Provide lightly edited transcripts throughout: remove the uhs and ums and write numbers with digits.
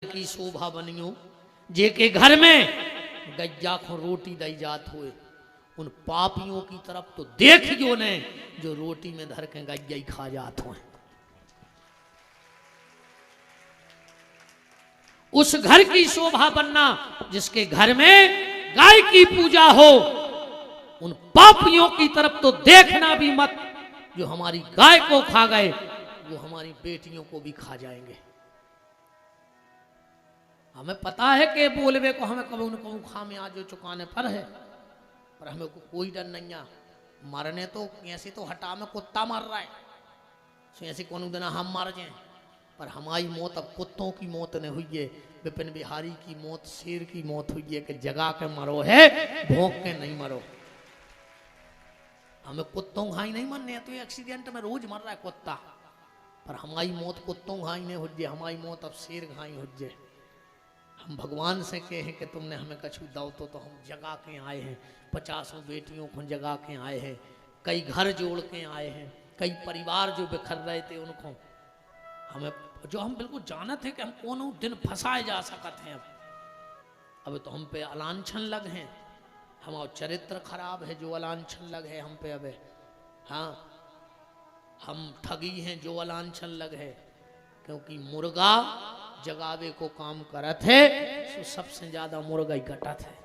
की शोभा बनियो जे के घर में गज्जा को रोटी दई जात हुए उन पापियों की तरफ तो देखियो ने जो रोटी में धर के गज्जा ही खा जात हुए। उस घर की शोभा बनना जिसके घर में गाय की पूजा हो, उन पापियों की तरफ तो देखना भी मत जो हमारी गाय को खा गए, वो हमारी बेटियों को भी खा जाएंगे। हमें पता है कि बोलवे को हमें कभी न कभी खामे आज जो चुकाने पर है, पर हमें को कोई डर नहीं है। मरने तो ऐसे तो हटा में कुत्ता मर रहा है, सो ऐसे कौन दिन हम मर जाए, पर हमारी मौत अब कुत्तों की मौत नहीं हुई है। विपिन बिहारी की मौत शेर की मौत हुई है कि जगा के मरो है, भोंक के नहीं मरो। हमें कुत्तों घाई नहीं मरने हैं, तो एक्सीडेंट में रोज मर रहा है कुत्ता, पर हमारी मौत कुत्तों घाई नहीं हो जाए, हमारी मौत अब शेर घाई हो जाए। हम भगवान से कहे कि तुमने हमें कछु दाव तो हम जगा के आए हैं, 50 बेटियों को जगा के आए हैं, कई घर जोड़ के आए हैं, कई परिवार जो बिखर रहे थे उनको हमें जो हम बिल्कुल जानते हैं कि हम कौन दिन फंसाए जा सकते हैं। अब तो हम पे अलांछन लग हैं, हमारा चरित्र खराब है जो अलांछन लग है हम पे। अब हाँ, हम ठगी हैं जो अलांछन लग है, क्योंकि मुर्गा जगावे को काम करत है, तो सबसे ज्यादा मुर्गा ही कटत है।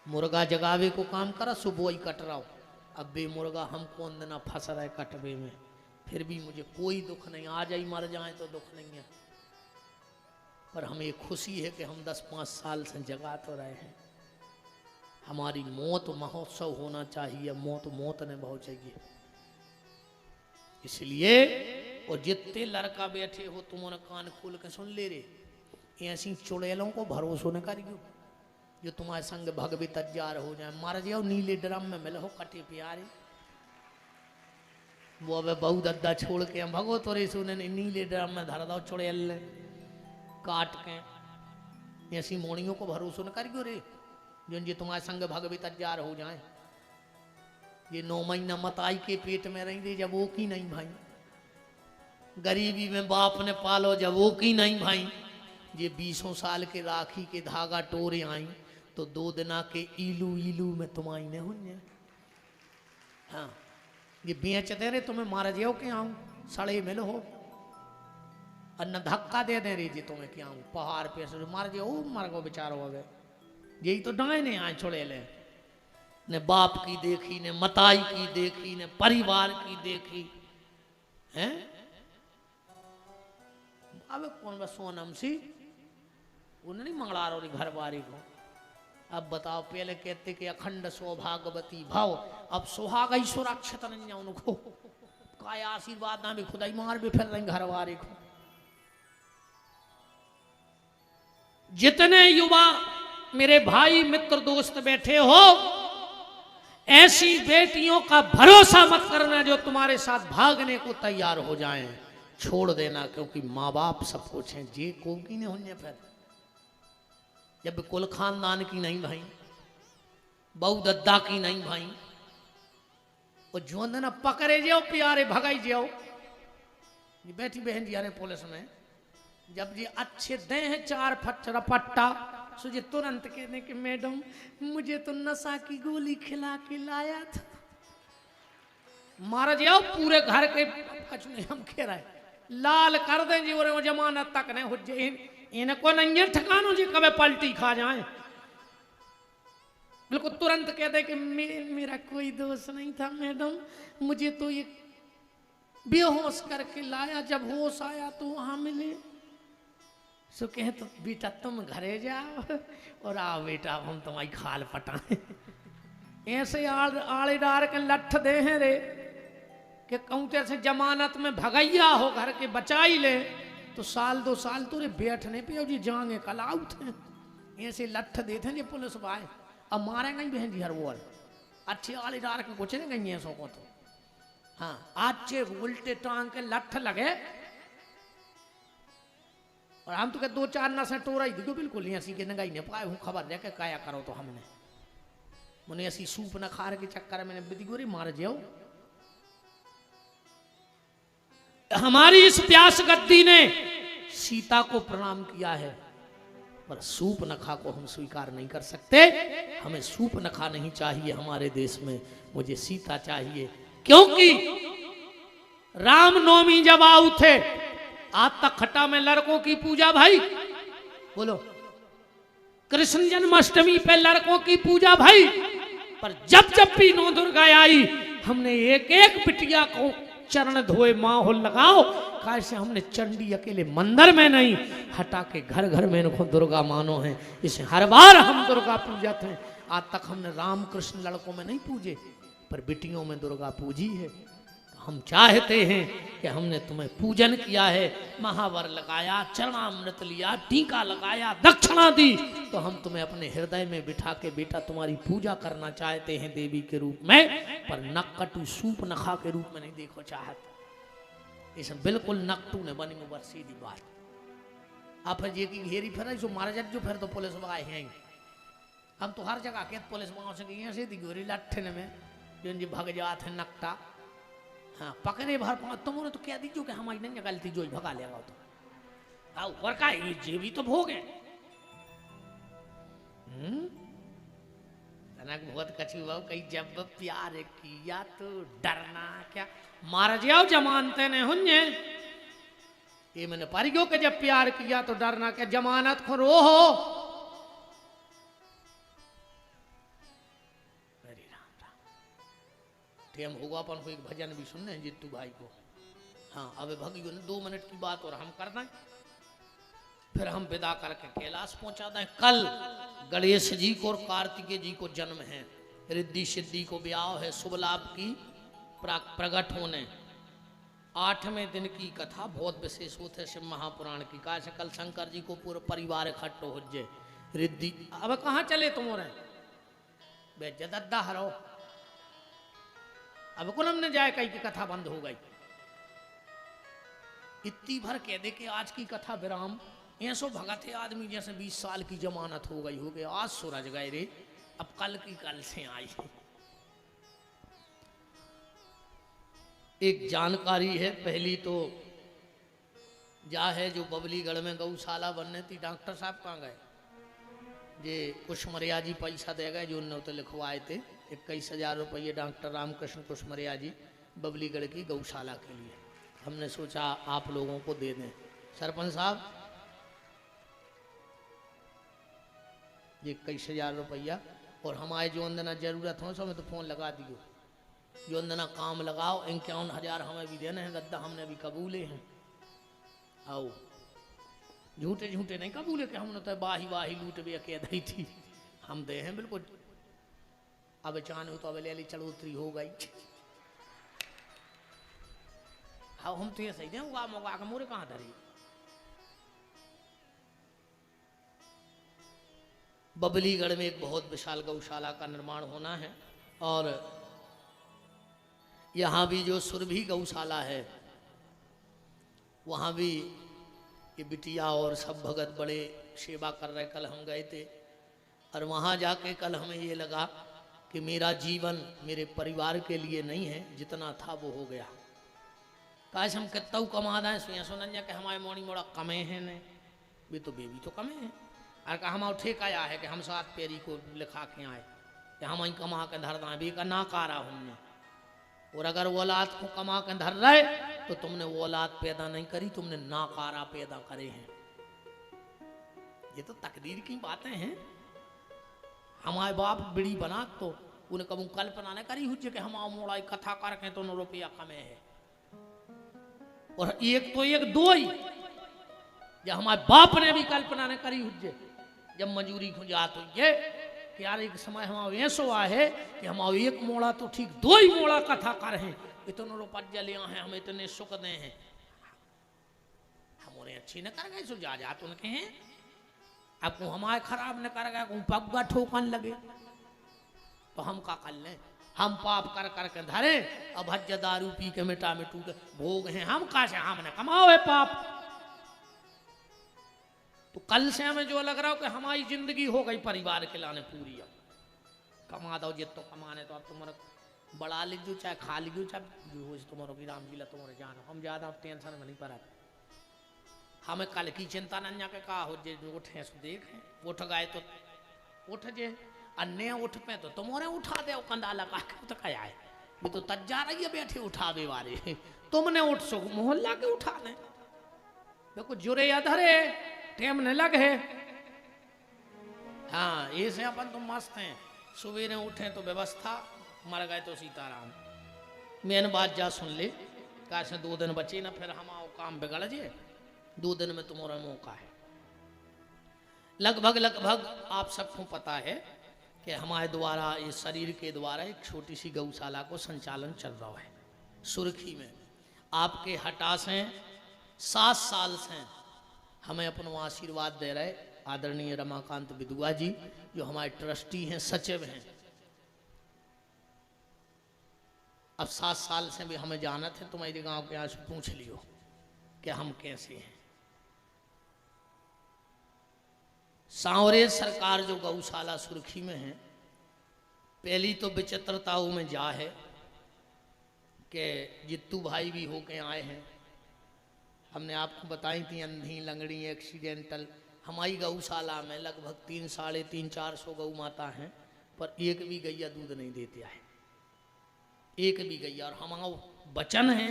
मुर्गा जगावे को काम करा, सुबह ही कट रहा हो। अब बे मुर्गा हम कौन देना फंस रहे कटवे में, फिर भी मुझे कोई दुख नहीं, आज ही मर जाए तो दुख नहीं है, पर हमें खुशी है कि हम 10-5 साल से जगा तो रहे हैं। हमारी मौत महोत्सव होना चाहिए, मौत मौत ने बहुत चाहिए। इसलिए और जितने लड़का बैठे हो तुम्हारे कान खोल के सुन ले रे, ऐसी चुड़ैलों को भरोसा न करियो जो तुम्हारे संग भगवे तैयार हो जाए। मर जाओ नीले ड्रम में मिलो कटे प्यारे, वो अब बहु दद्दा छोड़ के हम भगो तो रे सुने नीले ड्रम में धर दो चुड़ैल काट के। ऐसी मोड़ियों को भरोसा न करियो रे जो ये तुम्हारे संग भगवे तैयार हो जाए। ये 9 महीना मताई के पेट में रही थी जब वो की नहीं भाई, गरीबी में बाप ने पालो जब वो की नहीं भाई। ये 20 साल के राखी के धागा टोरे आई तो 2 दिना के इलू इलू में तुम आई ने हुए। हाँ, ये बेचते रे तुम्हें मार जाओ के आऊं सड़े मिलो हो, अन्ना धक्का दे दे रे जी तुम्हें क्या आऊं पहाड़ पे से मार जाओ मर गो बेचारो। अब यही तो डाए ने आए छोड़े ले, ने बाप की देखी, ने मताई की देखी, ने परिवार की देखी हैं। अब कौन बस सोनम सी उन्हें नहीं मंगला रही घर बारी को। अब बताओ, पहले कहते कि अखंड सौभाग्यवती भाव, अब सुहाग ही सुरक्षित नहीं है उनको, काय आशीर्वाद ना भी खुदाई मार भी फिर रही घर वाले को। जितने युवा मेरे भाई मित्र दोस्त बैठे हो, ऐसी बेटियों का भरोसा मत करना जो तुम्हारे साथ भागने को तैयार हो जाएं, छोड़ देना। क्योंकि माँ बाप सब कुछ हैं, जे को की नहीं होने फिर जब कुल खानदान की नहीं भाई, बहु दद्दा की नहीं भाई, और जो ना पकड़े जाओ प्यारे भगाई जाओ। ये बेटी बहन जी यारे पुलिस में जब जी अच्छे दे हैं 4 फट रपट्टा, सुझे तुरंत कहने कि मैडम मुझे तो नशा की गोली खिला के लाया था। मार जाओ पूरे घर के कचने हम कह रहे लाल कर दें जी, और जमानत तक नहीं हो जाए। इनको नहीं है ठिकानों जी कभी पलटी खा जाए। बिल्कुल तुरंत कह दे कि मेरा कोई दोष नहीं था मैडम, मुझे तो ये बेहोश करके लाया, जब होश आया तो वहां मिले। सो कहे तो बेटा तुम घरे जाओ और आओ बेटा हम तुम्हारी खाल पटाए। ऐसे आड़े डार के लठ दे हैं रे कि कौते से जमानत में भगैया हो घर के बचाई ले तो 1-2 साल तो रे बैठने पे जी जाएंगे कल आउट हैं। ऐसे लठ देते हैं पुलिस भाई, अब मारेंगे ही बहन जी हर वो अच्छे आड़े डार के कुछ नहीं गई ऐसों को तो। हाँ, अच्छे उल्टे टांग के लठ लगे और हम तो 2-4 नशे टोरा ही दिखो बिल्कुल नहीं ऐसी के नगाई नहीं पाए हूँ खबर दे के काया करो तो हमने मुने ऐसी सूप न खार के चक्कर में बिदिगोरी मार जाओ। हमारी इस प्यास गद्दी ने सीता को प्रणाम किया है, पर सूप नखा को हम स्वीकार नहीं कर सकते। हमें सूप नखा नहीं चाहिए हमारे देश में, मुझे सीता चाहिए। क्योंकि रामनवमी जब आऊ थे, आज तक खट्टा में लड़कों की पूजा भाई, बोलो, कृष्ण जन्माष्टमी पे लड़कों की पूजा भाई, पर जब जब भी नौ दुर्गा आई, हमने एक एक बिटिया को चरण धोए माहौल लगाओ। कैसे हमने चंडी अकेले मंदिर में नहीं, हटा के घर घर में इनको दुर्गा मानो है। इसे हर बार हम दुर्गा पूजत हैं। आज तक हमने राम कृष्ण लड़कों में नहीं पूजे, पर बिटियों में दुर्गा पूजी है। हम चाहते हैं कि हमने तुम्हें पूजन किया है, महावर लगाया, चरणामृत लिया, टीका लगाया, दक्षिणा दी, तो हम तुम्हें अपने हृदय में बिठा के बेटा तुम्हारी पूजा करना चाहते हैं देवी के रूप में, पर नक्कटू सूप नखा के रूप में नहीं देखो चाहते। इसे बिल्कुल नकटू ने बनी मुबर सीधी बात। आप ये की घेरी फिर जो मारा जाए जो फिर तो पुलिस वाले हैं। हम तो हर जगह के पुलिस वालों से गई से गोरी लट्ठन में जो जी भग जाते हैं नकटा। हाँ पकड़े भर तुमने तो क्या दीजिए कि हमारी नहीं गलती जो भगा लेगा तो आओ और का ये भी तो भोग है। बहुत कछु हुआ कहीं जब प्यार किया तो डरना क्या, मार जाओ जमानते ने हुन्ने ये मैंने परिगो के जब प्यार किया तो डरना क्या, जमानत खो रो हो। हम होगा अपन को एक भजन भी सुनने हैं जित्तू भाई को। हाँ अब भगियो ने 2 मिनट की बात और हम कर दें, फिर हम विदा करके कैलाश पहुंचा दें। कल गणेश जी को और कार्तिकेय जी को जन्म है, रिद्धि सिद्धि को ब्याह है, शुभ लाभ की प्रकट होने। 8वें दिन की कथा बहुत विशेष होते शिव महापुराण की। कहा से कल शंकर जी को पूरा परिवार इकट्ठो हो जाए। रिद्धि अब कहाँ चले तुम और बे जदद्दा हरो, अब कुल हमने जाए कहीं की कथा बंद हो गई। इतनी भर कह दे कि आज की कथा विराम। ऐसो भगत है आदमी जैसे 20 साल की जमानत हो गई आज सूरज गए रे, अब कल की कल से आई। एक जानकारी है पहली तो जा है जो बबलीगढ़ में गौशाला बनने थी, डॉक्टर साहब कहाँ गए जे कुशमरिया जी पैसा दे गए जो उन्होंने तो लिखवाए थे 21,000 रुपये डॉक्टर रामकृष्ण कुशमरिया जी बबलीगढ़ की गौशाला के लिए। हमने सोचा आप लोगों को दे दें। सरपंच साहब ये 21,000 रुपया और हमारे जो अंदना जरूरत हो सो हमें तो फोन लगा दियो, जो अंदना काम लगाओ। 51,000 हमें भी देने हैं गद्दा, हमने भी कबूले हैं। आओ झूठे झूठे नहीं कबूले कि हमने तो बाही बाही लूट भी कह दी थी, हम दे हैं बिल्कुल। अब चान हो तो अब ले चढ़ोतरी हो गई। हाँ हम तो ये सही थे उगा मुगा के मोरे कहाँ धरी। बबलीगढ़ में एक बहुत विशाल गौशाला का निर्माण होना है और यहाँ भी जो सुरभि गौशाला है वहाँ भी ये बिटिया और सब भगत बड़े सेवा कर रहे। कल हम गए थे और वहाँ जाके कल हमें ये लगा कि मेरा जीवन मेरे परिवार के लिए नहीं है, जितना था वो हो गया। काश हम कितना कमा दें सुया सुनंजा के हमारे मोड़ी मोड़ा कमे हैं नहीं भी तो बेबी तो कमे हैं। और कहा हम ठेका आया है कि हम 7 पेरी को लिखा के आए कि हम वहीं कमा के धर दें भी का ना कारा हमने। और अगर वो औलाद को कमा के धर रहे तो तुमने वो औलाद पैदा नहीं करी, तुमने नाकारा पैदा करे हैं। ये तो तकदीर की बातें हैं। हमारे बाप बिड़ी बना तो उन्हें कबू कल्पना नहीं करी हुई कि हम मोड़ा कथा करके तो 9 रुपया कमे है। और एक तो एक दो ही जब हमारे बाप ने भी कल्पना नहीं करी हुई जब मजूरी खुजात हुई है कि यार एक समय हमारा ऐसो है कि हम एक मोड़ा तो ठीक 2 ही मोड़ा कथा कर हैं, इतने रुपये लिया हैं, हम इतने सुख दे हैं, हम उन्हें अच्छी न कर गए सो जा जात उनके हैं। अब को हमारे खराब न कर गए पग्गा ठोकन लगे तो हम का कर लें। हम पाप कर कर के धरे अब हज दारू पी के मिटा मिटू के भोग हैं हम का से हमने कमाओ है पाप। तो कल से हमें जो लग रहा हो कि हमारी जिंदगी हो गई परिवार के लाने पूरी। अब कमा दो जित तो कमाने तो अब तुम्हारा बढ़ा लीजिए चाहे खा लीजिए चाहे जो हो तुम्हारा की राम जी ला तुम्हारे जानो हम ज्यादा टेंशन में नहीं पड़ा। हमें कल की चिंता नन्या के कहा हो जे उठे सो देखें उठ गए तो उठ जे अन्य उठ पे तो तुम्हारे उठा दे कंदाला का तो क्या है ये तो तज्जा रही है बैठे उठावे वाले तुमने उठ सो मोहल्ला के उठा ले देखो जुरे अधरे टेम न लगे। हाँ ऐसे अपन तो मस्त हैं सवेरे उठे तो व्यवस्था मर गए तो सीताराम। मेन बात जा सुन ले कैसे 2 दिन बचे ना फिर हम आओ काम बिगड़ जे 2 दिन में तुम्हारा मौका है। लगभग आप सबको पता है कि हमारे द्वारा इस शरीर के द्वारा एक छोटी सी गौशाला को संचालन चल रहा है सुर्खी में। आपके हटा से 7 साल से हमें अपना आशीर्वाद दे रहे आदरणीय रमाकांत विदुआ जी जो हमारे ट्रस्टी हैं सचिव हैं। अब 7 साल से भी हमें जाना थे तुम्हारे गांव के यहाँ से पूछ लियो कि हम कैसे हैं। सांवरे सरकार जो गौशाला सुर्खी में है पहली तो विचित्रताओं में जा है कि जित्तू भाई भी होके आए हैं। हमने आपको बताई थी अंधी लंगड़ी एक्सीडेंटल हमारी गौशाला में लगभग 3, 350, 400 गौ माता हैं पर एक भी गैया दूध नहीं देती है एक भी गैया। और हमारा वचन है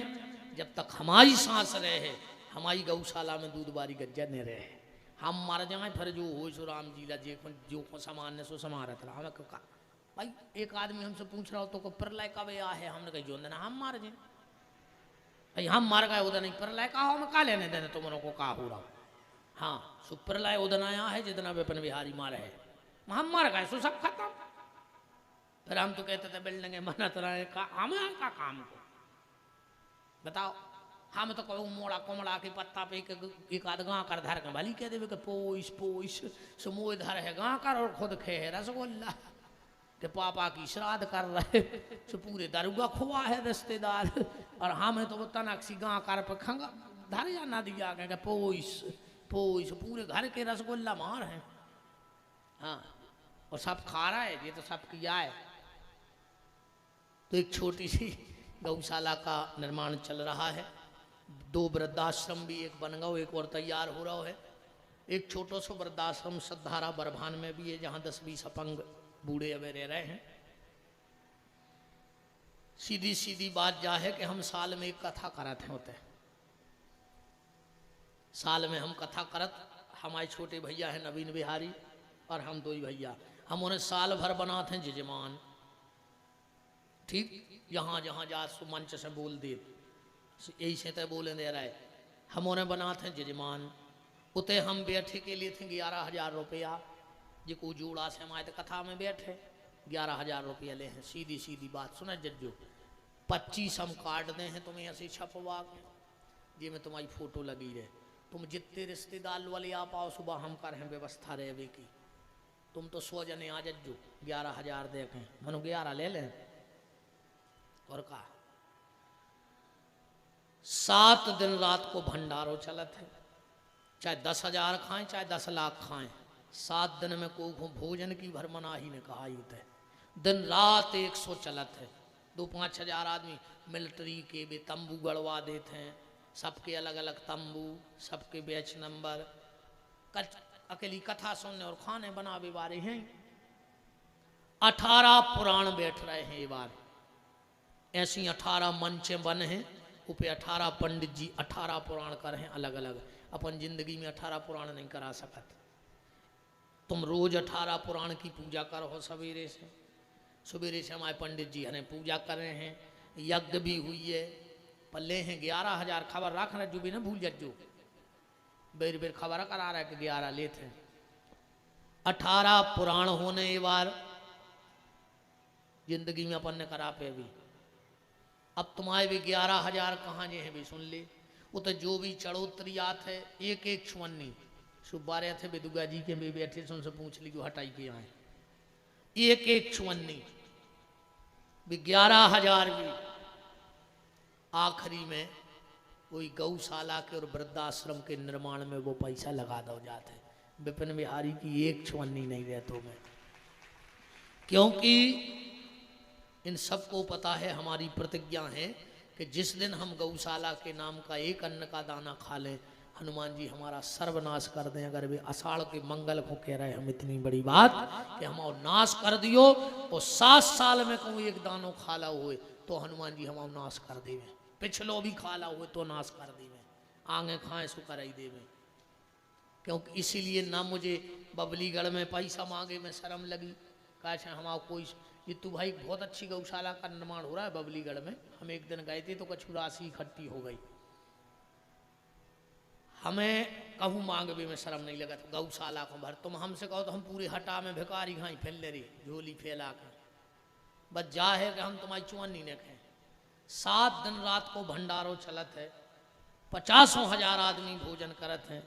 जब तक हमारी सांस रहे हमारी गौशाला में दूध बारी गज्जा नहीं रहे हम मर जाए फिर जो हो सो राम जी ला जो को सामान्य सो समारत रहा हमें कहा भाई एक आदमी हमसे पूछ रहा हो तो प्रलय कब आ है हमने कही जो देना हम मार जाए भाई हम मर गए उधर नहीं प्रलय का हो मैं का लेने देने तुम को का हो रहा। हाँ सो प्रलय उधर आया है जितना विपिन बिहारी मारे है हम मर गए सो सब खत्म। फिर हम तो कहते थे बिल्डिंग बनत रहे का हमें का काम को बताओ हम तो कहूँ मोड़ा कोमड़ा के पत्ता पे एक आध गाँ कर धर के भली कह देवे कि पोइस पोइस समोह धर है गाँ कर और खुद खे है रसगुल्ला के पापा की श्राद्ध कर रहे सो पूरे दरुगा खुआ है रिश्तेदार और हमें तो वो तनक सी गाँ कर पे खंगा धर या ना दिया के पोइस पोइस पूरे घर के रसगुल्ला मार है। हाँ और सब खा रहा है ये तो सब किया है। तो एक छोटी सी गौशाला का निर्माण चल रहा है 2 वृद्धाश्रम भी एक बन गया एक और तैयार हो रहा है। एक छोटा सा वृद्धाश्रम सद्धारा बरभान में भी है जहाँ 10-20 अपंग बूढ़े अवे रह रहे हैं। सीधी बात जा है कि हम साल में एक कथा करते होते हैं साल में हम कथा करत हमारे छोटे भैया है नवीन बिहारी और हम 2 ही भैया हम उन्हें साल भर बनाते हैं जजमान ठीक जहाँ जहाँ जा सो मंच से बोल दे यही से तय बोले दे रहा है हम उन्हें बनाते हैं जजमान उते हम बैठे के लिए थे 11,000 रुपया जिको जोड़ा से हमारे कथा में बैठे 11,000 रुपया ले हैं। सीधी बात सुना जज्जो 25 हम काट दे हैं तुम्हें ऐसे छपवा के जी में तुम्हारी फोटो लगी रहे तुम जितने रिश्तेदार वाले आप आओ सुबह हम कर हैं व्यवस्था रहे की तुम तो 100 जने आ जज्जो 11,000 देखें मनो 11 ले लें और कहा 7 दिन रात को भंडारो चलत है चाहे 10,000 खाएं चाहे 10 लाख खाएं 7 दिन में को भोजन की भरमनाही ने कहा युत है दिन रात 100 चलत है 2-5 हजार आदमी मिलिट्री के भी तंबू गड़वा देते हैं सबके अलग अलग तंबू सबके बैच नंबर अकेली कथा सुनने और खाने बनावे वाले हैं। 18 पुराण बैठ रहे हैं ये बार ऐसी 18 मंचे बन हैं ऊपर 18 पंडित जी 18 पुराण कर हैं अलग अलग अपन जिंदगी में 18 पुराण नहीं करा सकत। तुम रोज 18 पुराण की पूजा करो सवेरे से हमारे पंडित जी हमें पूजा कर रहे हैं यज्ञ भी हुई है पल्ले हैं 11,000 खबर रख रहे जो भी ना भूल जज्जो बेर बेर खबर करा रहा है कि 11 लेते हैं 18 पुराण होने ये बार जिंदगी में अपन ने करा पे भी अब तुम्हारे भी 11,000 कहाँ जे हैं भी सुन ले वो तो जो भी चढ़ोतरी आत है एक छुअन्नी सुबह रहे थे बेदुगा जी के भी बैठे से उनसे पूछ ली हटाई के आए एक छुअन्नी भी 11,000 भी आखिरी में कोई गौशाला के और वृद्धाश्रम के निर्माण में वो पैसा लगा दो जाते विपिन बिहारी की 1 छुअन्नी नहीं रहते में क्योंकि इन सबको पता है हमारी प्रतिज्ञा है कि जिस दिन हम गौशाला के नाम का एक अन्न का दाना खा लें हनुमान जी हमारा सर्वनाश कर दें। अगर वे आषाढ़ के मंगल को कह रहे हम इतनी बड़ी बात कि हम और नाश कर दियो और 7 साल में कहूँ एक दानो खाला हुए तो हनुमान जी हम नाश कर देवे, पिछलो भी खाला हुए तो नाश कर देवे, आगे खाए सो कर देवे। क्योंकि इसीलिए ना मुझे बबलीगढ़ में पैसा मांगे में शर्म लगी। कहा हमारा कोई ये तू भाई बहुत अच्छी गौशाला का निर्माण हो रहा है बबलीगढ़ में, हम एक दिन गए थे तो कछु राशि इकट्ठी हो गई, हमें कहूँ मांग भी में शर्म नहीं लगा। तो गौशाला को भर तुम हमसे कहो तो हम पूरे हटा में भिखारी खाई फैल रही झोली फैला कर, बस जा है कि हम तुम्हारी चुअनी न कहें। 7 दिन रात को भंडारो चलत है, 50,000 आदमी भोजन करत हैं,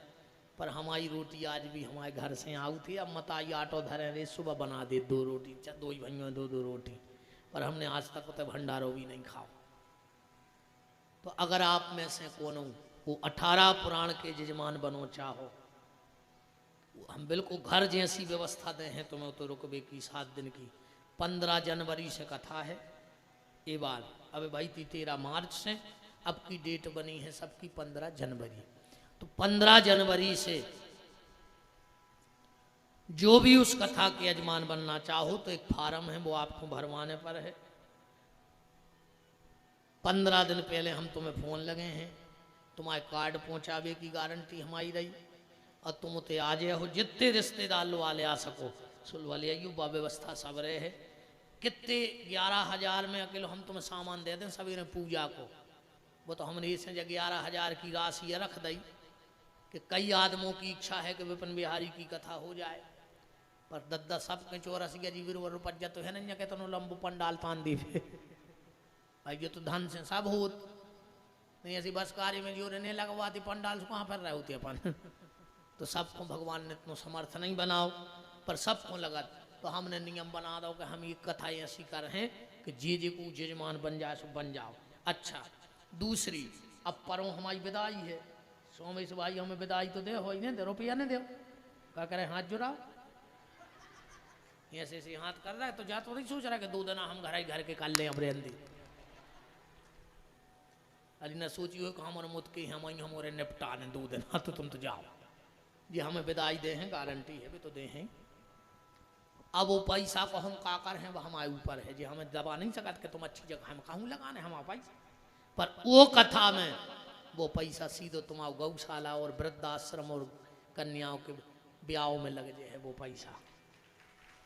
पर हमारी रोटी आज भी हमारे घर से आऊ थी। अब मताई आटो धरे रे सुबह बना दे 2 रोटी, 2 ही भाइयों 2 रोटी, पर हमने आज तक तो भंडारो भी नहीं खाओ। तो अगर आप में से कोनो वो 18 पुराण के यजमान बनो चाहो, हम बिल्कुल घर जैसी व्यवस्था दे हैं तुम्हें तो रुकबे की 7 दिन की। 15 जनवरी से कथा है ये बार, अब भाई 13 मार्च से अब की डेट बनी है सबकी 15 जनवरी। तो 15 जनवरी से जो भी उस कथा के यजमान बनना चाहो तो एक फार्म है वो आपको भरवाने पर है। 15 दिन पहले हम तुम्हें फोन लगे हैं, तुम्हारे कार्ड पहुंचावे की गारंटी हमारी रही, और तुम उते आ जाए हो जितने रिश्तेदार लो वाले आ सको सुल वाले आइयो, व्यवस्था सब रहे है। कितने 11,000 में अकेले हम तुम्हें सामान दे दें सवेरे पूजा को, वो तो हमने इसे 11,000 की राशि रख दी कि कई आदमों की इच्छा है कि विपिन बिहारी की कथा हो जाए, पर दद्दा सब के 84 जी रुपया तो है नहीं, कहते लंबू पंडाल तान दी भाई ये तो धन से सब होत नहीं, ऐसी बस कार्य में जो रहने लगवाती पंडाल से कहाँ पर रहे होती अपन तो सबको भगवान ने इतना समर्थ नहीं बनाओ, पर सबको लगा तो हमने नियम बना दो कि हम ये कथा ऐसी कर हैं कि जे को जजमान बन जाए सो बन जाओ। अच्छा दूसरी, अब परों हमारी विदाई है, सोमेश भाई हमें विदाई तो दे हो ही नहीं दे, रुपया नहीं दो, क्या करे हाथ जुड़ाओ, ऐसे ऐसे हाथ कर रहा है तो जा तो नहीं सोच रहा है कि 2 दिन हम घर के कर ले हमरे अंदी, अरे न सोची हो कि हमारे मुद के हमारे निपटा ने 2 दिन, हाँ तो तुम तो जाओ, ये हमें विदाई दे हैं गारंटी है भी तो दे हैं। अब वो पैसा को हम का कर हैं वो हमारे ऊपर है, जी हमें दबा नहीं सकता कि तुम अच्छी जगह हम कहूँ लगाने हमारा पैसा, पर वो कथा में वो पैसा सीधो तुम्हारा गौशाला और वृद्धाश्रम और कन्याओं के ब्याह में लग जाए है वो पैसा,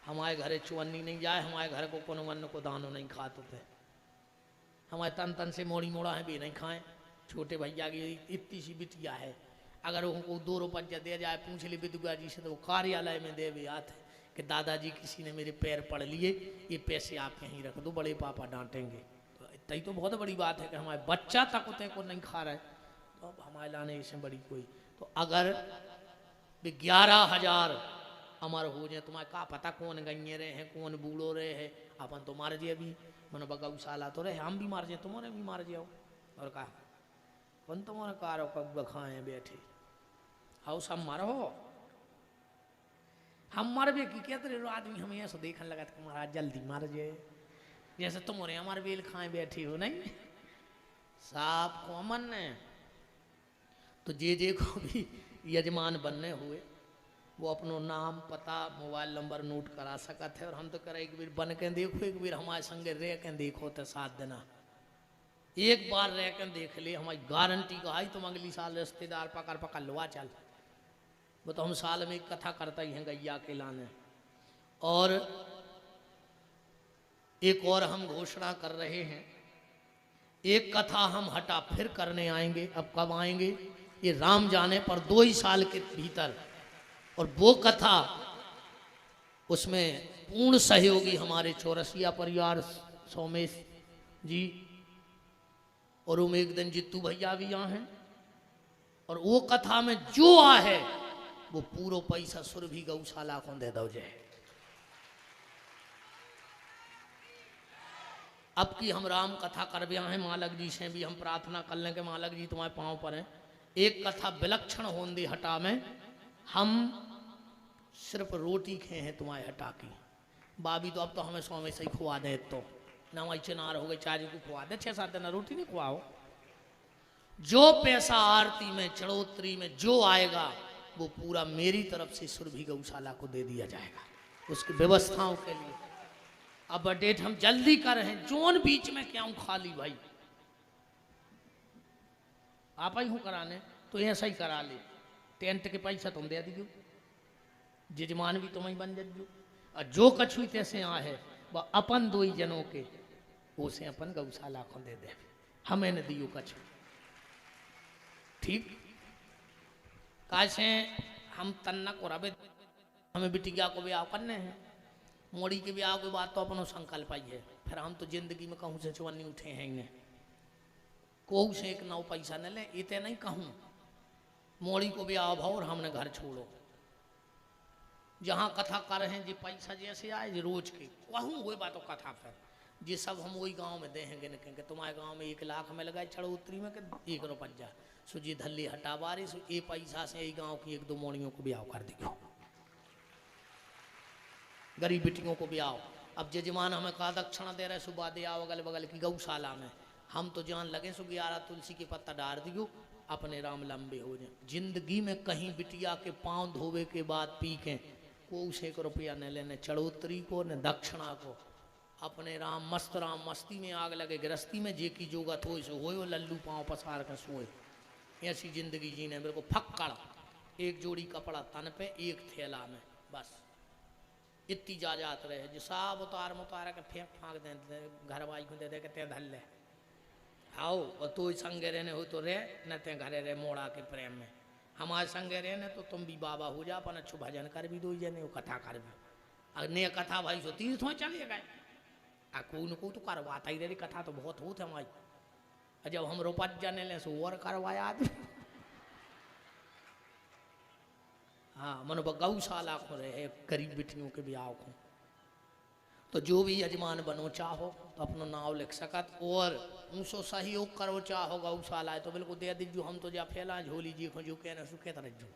हमारे घरे चुअन्नी नहीं जाए, हमारे घर को कोनो अन्न को दानो नहीं खाते थे, हमारे तन तन से मोड़ी मोड़ा है भी नहीं खाएं। छोटे भैया की इतनी सी बिटिया है, अगर उनको 2 रुपया दे जाए पूछ ली विदुआ जी से तो वो कार्यालय में दे भी आते कि दादाजी किसी ने मेरे पैर पड़ लिए, ये पैसे आप यहीं रख दो, बड़े पापा डांटेंगे। तो इतना ही तो बहुत बड़ी बात है कि हमारे बच्चा तक उतने को नहीं खा रहा है, तो अब हमारे लाने इसमें बड़ी कोई, तो अगर 11,000 अमर हो जाए, तुम्हारे का पता कौन गंगे रहे हैं कौन बूढ़ो रहे है, अपन तो मार जाए अभी मन गौशाला तो रहे, हम भी मार जाए तुम्हारे भी मार जाओ, और कहा अपन तुम्हारे कारो कब खाए बैठे हाउ सब मारो, हम मर भी की कहते रहे आदमी हमें ऐसा देखने लगा कि महाराज जल्दी मार जाए, जैसे तुम्हारे हमारे बेल खाए बैठे हो नहीं, साफ कॉमन है। तो जे को भी यजमान बनने हुए वो अपनो नाम पता मोबाइल नंबर नोट करा सकत है, और हम तो करे एक बार बन के देखो, एक बार हमारे संगे रह के देखो तो 7 दिन एक बार रह के देख ले, हमारी गारंटी का आई तुम अगली साल रिश्तेदार पकड़ लुआ चल, वो तो हम साल में एक कथा करता ही हैं गैया के लाने। और एक और हम घोषणा कर रहे हैं, एक कथा हम हटा फिर करने आएंगे, अब कब आएंगे ये राम जाने, पर 2 ही साल के भीतर, और वो कथा उसमें पूर्ण सहयोगी हमारे चौरसिया परिवार सोमेश जी और एक दिन जित्तू भैया भी यहाँ हैं, और वो कथा में जो आ है वो पूरा पैसा सुरभि गौशाला को दे दो जाए। अब की हम राम कथा कर भी हैं, मालक जी से भी हम प्रार्थना कर लें कि मालक जी तुम्हारे पाँव पर हैं, एक कथा विलक्षण होंदी हटा में हम सिर्फ रोटी खे हैं तुम्हारे हटा की, बाबी तो अब तो हमें सौ में से ही खुआ दे, तो ना वही चिनार हो गए चार्ज को खुआ दे, 6-7 दिन रोटी नहीं खुआओ, जो पैसा आरती में चढ़ोतरी में जो आएगा वो पूरा मेरी तरफ से सुरभि गौशाला को दे दिया जाएगा उसकी व्यवस्थाओं के लिए। अब डेट हम जल्दी कर रहे हैं, जोन बीच में क्या हूं खाली भाई, आप ही हूं कराने तो ऐसा ही करा ले। टेंट के पैसा तुम दे दीजिए, जजमान भी तुम ही बन जाइयो, और जो कछु तैसे यहाँ है वह अपन दो ही जनों के उसे अपन गौशाला को दे दे, हमें न दियो कछु। ठीक कैसे हम तन्ना को रबे, हमें बिटिया को ब्याह करने हैं, मोड़ी के ब्याह की बात तो अपनों संकल्प आई है। फिर हम तो जिंदगी में कहूँ से चवन्नी उठे हैं इन्हें कोहू से एक नौ पैसा न ले, इतने नहीं कहूँ मोड़ी को ब्याह भाव और हमने घर छोड़ो। जहाँ कथा कर रहे हैं जी पैसा जैसे आए जी रोज के कहूँ वही बातों कथा, फिर जी सब हम वही गांव में देंगे न कहेंगे तुम्हारे गांव में 1 लाख में लगाए चढ़ोतरी में के 1 रुपया सो जी धल्ली हटा बारी सो ये पैसा से यही गांव की 1-2 मोड़ियों को ब्याह कर दियो, गरीब बेटियों को ब्याह। अब जजमान हमें का दक्षिणा दे रहे सुबह दे आओ अगल बगल की गौशाला में, हम तो जान लगे सो 11 तुलसी के पत्ता डाल दियो अपने राम लंबे हो जाए। जिंदगी में कहीं बिटिया के पांव धोवे के बाद पी के को 1 रुपया न लेने चढ़ोतरी को न दक्षिणा को, अपने राम मस्ती में आग लगे गृहस्थी में जे की जोगत हो सो हो लल्लू पाँव पसार कर सोए। ऐसी जिंदगी जीने मेरे को फक्कड़, एक जोड़ी कपड़ा तन पे 1 थैला में बस इतनी जात रहे जो साब उतार मुतार के फेंक फाँक दे घर वाई को दे दे के ते धल ले आओ और तू संगे रहने हो तो रह न ते घरे रहे मोड़ा के प्रेम में, हमारे संगे रहने तो तुम भी बाबा हो जा अपन अच्छु भजन कर भी दो जने कथा कर भी अग्नि कथा भाई सो तीर्थ में चले गए आ को तो करवाता ही रही कथा तो बहुत होत है हमारी, जब हम रोपत जाने ले सो और करवाया आदमी। हाँ मनो गौशाला को रहे गरीब बेटियों के ब्याह को, तो जो भी यजमान बनो चाहो तो अपना नाव लिख सकत और उनसे सहयोग करो चाहो गौशाला है तो बिल्कुल दे दीजिए। हम तो जा फैला झोली जी को जो कहना सुखे तरह जो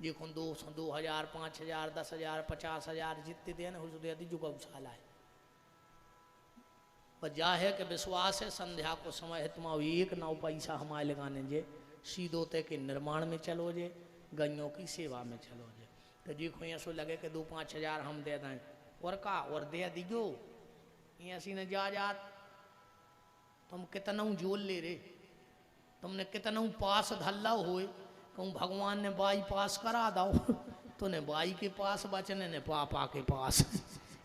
जी को 2,000 5,000 10,000 50,000 जितने देना हो दे दीजिए गौशाला है। पर जा है कि विश्वास है संध्या को समय है तुम 1 9 पैसा हमारे लगाने जे सीधोते के निर्माण में चलो जे गैयों की सेवा में चलो जे, तो जी को ऐसा लगे कि 2-5 हज़ार हम दे दें और का और दे दीजो ऐसी न जा तुम कितना जोल ले रे, तुमने कितना पास धल्ला होए कहूँ भगवान ने बाई पास करा दो तो ने बाई के पास बचने ने पापा के पास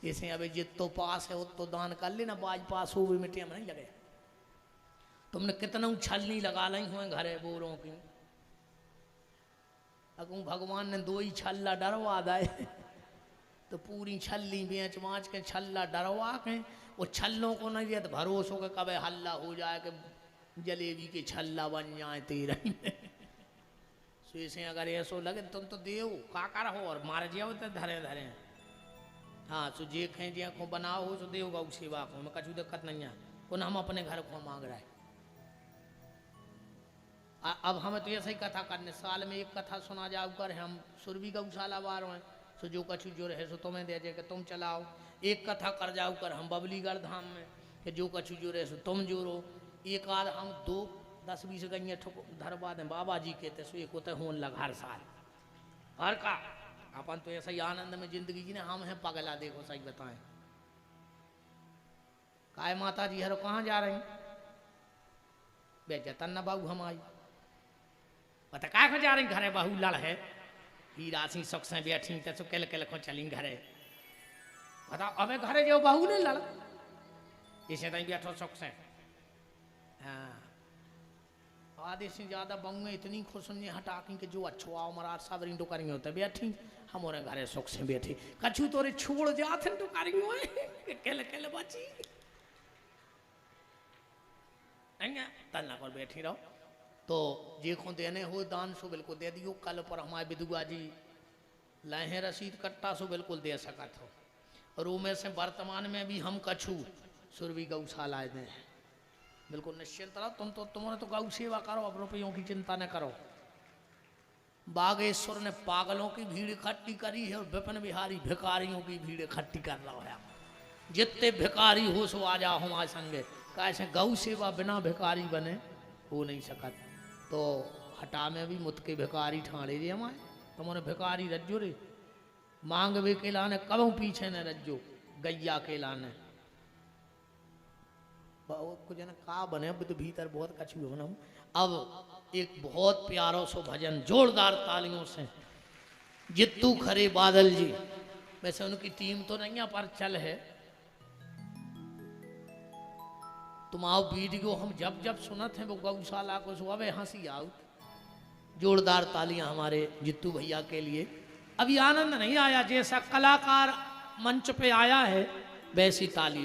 ऐसे अभी जितो पास है उतो दान कर लेना बाई पास हो मिट्टी में नहीं लगे। तुमने कितना छलनी लगा ली हुए घरे बोरों की, अगू भगवान ने 2 ही छल्ला डरवा दे तो पूरी छल्ली बेच माच के छल्ला डरवा के वो छल्लों को नहीं दिया तो भरोसों के कभी हल्ला हो जाए कि जलेबी के छल्ला बन जाए तेरा सो ऐसे अगर ऐसो लगे तुम तो देव का कर हो और मार जाओ तो धरे धरे। हाँ सो जे खें जे को बनाओ हो सो देव गौ सेवा को हमें कछु दिक्कत नहीं है, पुनः हम अपने घर को मांग रहे। अब हमें तो ऐसा ही कथा करने साल में 1 कथा सुना जाओ कर हम सुरभि गौशाला बार हैं सो जो कछु जो रहे सो तुम्हें दे दे के तुम चलाओ। 1 कथा कर जाओ कर हम बबलीगढ़ धाम में कि जो कछु जो रहे सो तुम जोड़ो। 1 आध हम 2-10-20 गैया धरवा दें बाबा जी कहते सो 1 होते होन लग हर साल हर का अपन तो ऐसा ही आनंद में जिंदगी जी ने हम हैं पगला। देखो सही बताएं काय माता जी हरो कहाँ जा रही बेजतन न बहू हम आई बता काय को जा रही घरे बहू लड़ है हीरा सी सुख से बैठी तो केल केल को चली घरे बताओ अबे घरे जो बहू ने लड़ इसे तई बैठो सुख से। हाँ आधे से ज्यादा बहू इतनी खुश नहीं हटा के जो अच्छो आओ मरार सब रिंडो करेंगे होते बैठी हमारे घरे सुख से बैठी कछु तोरे छोड़ जाते तो करेंगे केल केल बची तन्ना पर बैठी रहो। तो जे को देने हो दान सो बिल्कुल दे दियो। कल पर हमारे विधुआ जी लाए रसीद कट्टा सो बिल्कुल दे सकत हो और उमें से वर्तमान में भी हम कछु सुरभि गौशाला दें बिल्कुल निश्चिंत रहो। तुमने तो गौ सेवा करो अब रुपयों की चिंता न करो। बागेश्वर ने पागलों की भीड़ इकट्ठी करी है और विपिन बिहारी भिखारियों की भीड़ इकट्ठी कर रहा है। जितने भिखारी हो सो आ जाओ हमारे संगे कैसे गौ सेवा बिना भिखारी बने हो नहीं सकत। तो हटा में भी मुत के भिकारी ठाणे रे हमारे तुमने भिकारी रज्जो रे मांग वे के लाने कबों पीछे न रज्जो गैया के लाने कुछ न का बने तो भीतर बहुत कछु बना। अब एक बहुत प्यारो सो भजन जोरदार तालियों से जित्तू खरे बादल जी, वैसे उनकी टीम तो नहीं पर चल है, तुम आओ वीडियो हम जब जब सुनत हैं वो गौशाला को सुबह हंसी आओ। जोरदार तालियां हमारे जित्तू भैया के लिए। अभी आनंद नहीं आया, जैसा कलाकार मंच पे आया है वैसी ताली